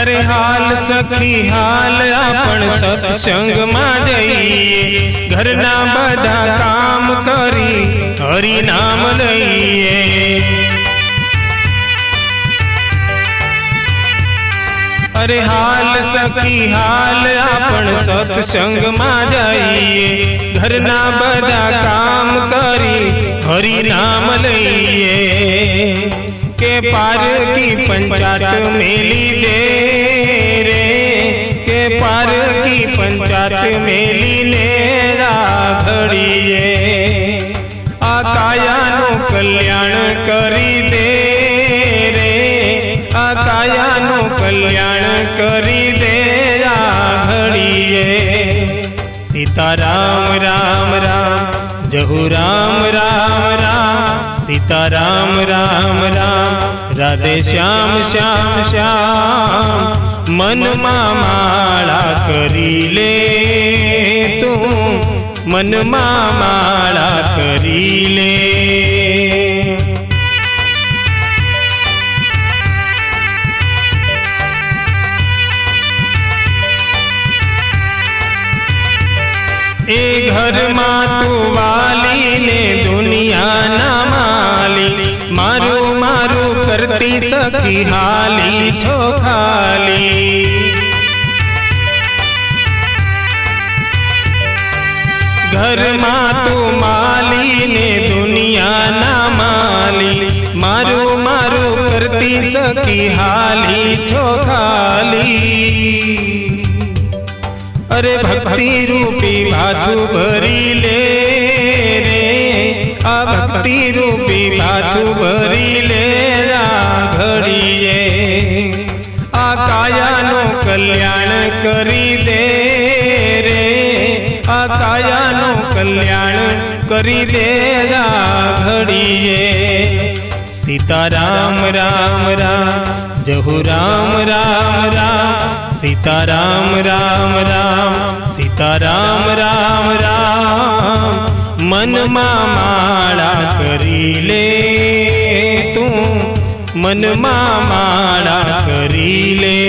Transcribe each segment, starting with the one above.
अरे हाल सखी हाल आपण सत्संग में जईए, घरना बधा काम करी हरि नाम लईए। अरे हाल सखी हाल आपण सत्संग में जाइए, घरना बधा काम करी हरि नाम लईए। के पार की पंचायत मेली दे रे, के पार की पंचायत मेली ने राघड़िए। आ काया नो कल्याण करी दे रे, आ काया नो कल्याण करी दे राघड़िए। सीताराम राम राम जहु राम राम राम, सीताराम राम राम राधे श्याम श्याम श्याम। मन मा माळा करी ले तू, मन मा माळा करी ले। ए घर मा तू वाली ने दुनिया ना माली, मारू मारू करती सखी हाली छो खाली। घर मा तू माली ने दुनिया ना माली, मारू मारू करती सखी हाली छो खाली। अरे भक्ति रूपी बाजू भरी ले रे, आ भक्ति रूपी बाजू भरी ले राघड़िए। आ काया नो कल्याण करी दे रे, आ काया नो कल्याण करी दे राघड़िए। सीताराम राम राम जहु राम राम राम, सीताराम राम राम सीताराम राम राम। मन मा माळा करी ले तू, मन मा माळा करी ले।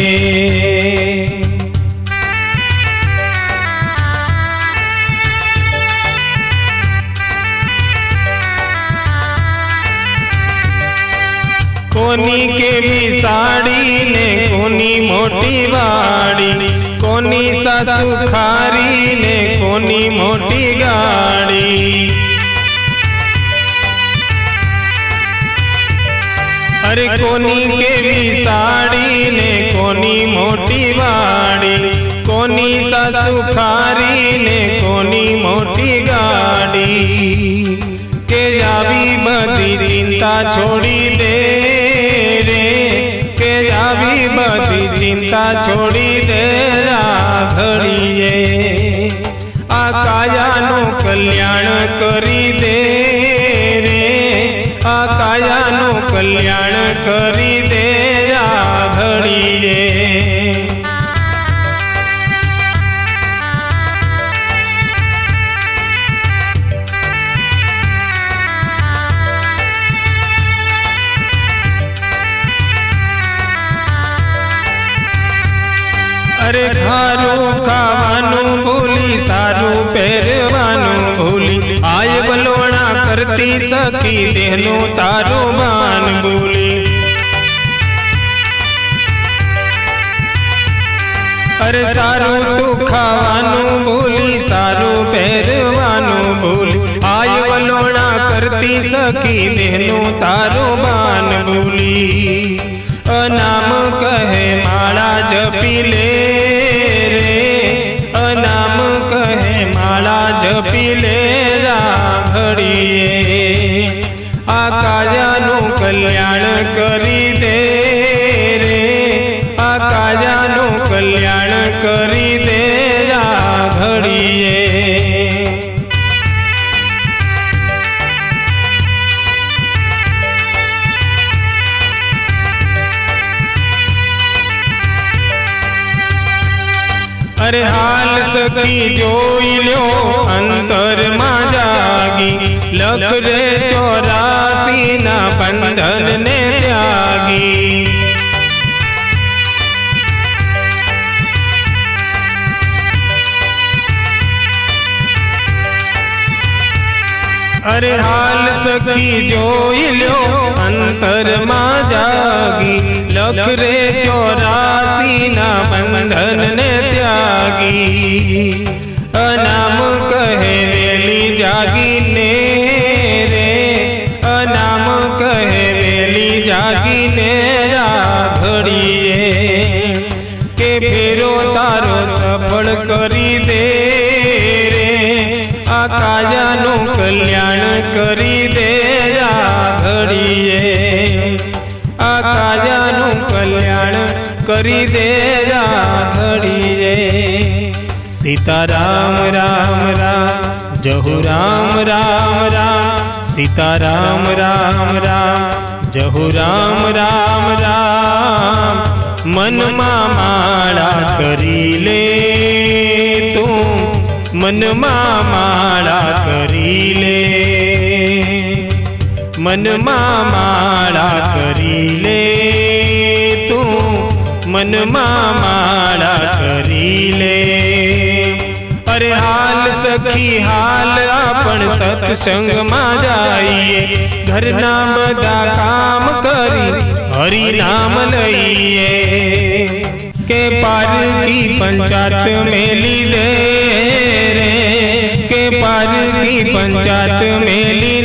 कोनी के भी साड़ी ने कोनी मोटी वाड़ी, कोनी सासु खारी ने कोनी मोटी गाड़ी। अरे कोनी के भी साड़ी ने कोनी मोटी वाड़ी, कोनी सासु खारी ने कोनी मोटी गाड़ी। के जावी बधी चिंता छोड़ी दे रे, के जावी बधी चिंता छोड़ी दे राघड़िए। आ काया नो कल्याण करी दे रे, आ काया नो कल्याण करी दे राघड़िए। अरे खारू खावानू भूली, सारू पहरवानू भूली, आय बलोड़ा करती सखी देहनो तारो बान भूली। अरे सारू तू खावानू भूली, सारू पहरवानू भूली, आय बलोड़ा करती सखी देहनो तारो बान भूली। अनाम कहे माला जपी ले रे, अनाम कहे माला जपी ले राघड़िए। आ काया नो कल्याण करी दे रे, आ काया नो कल्याण करी दे राघड़िए। अरे हाल सखी जोई लो अंतर मा जागी, लख रे 84 ना बंधन ने त्यागी। अरे हाल सखी जोई लो अंतर मां जागी लख रे 84 ना बंधन ने त्यागी अनाम कहे वेली जागी ने रे अनाम कहे वेली जागी ने घड़िए के फेरो तारो सफल करी दे रे आ कायानु कल्याण करी दे घड़िए आ कायानु कल्याण करी दे घड़िए सीताराम राम राम जहु राम राम राम सीताराम राम राम जहु राम राम राम मन माला करी ले तू मन माला करी ले मन माला करी ले तू मन माला करी ले अरे हाल सखी हाल अपन सत्संग में जाइए घरना बदा काम करी हरि नाम लइए के पार की पंचायत में ली दे रे के पार की पंचायत में ली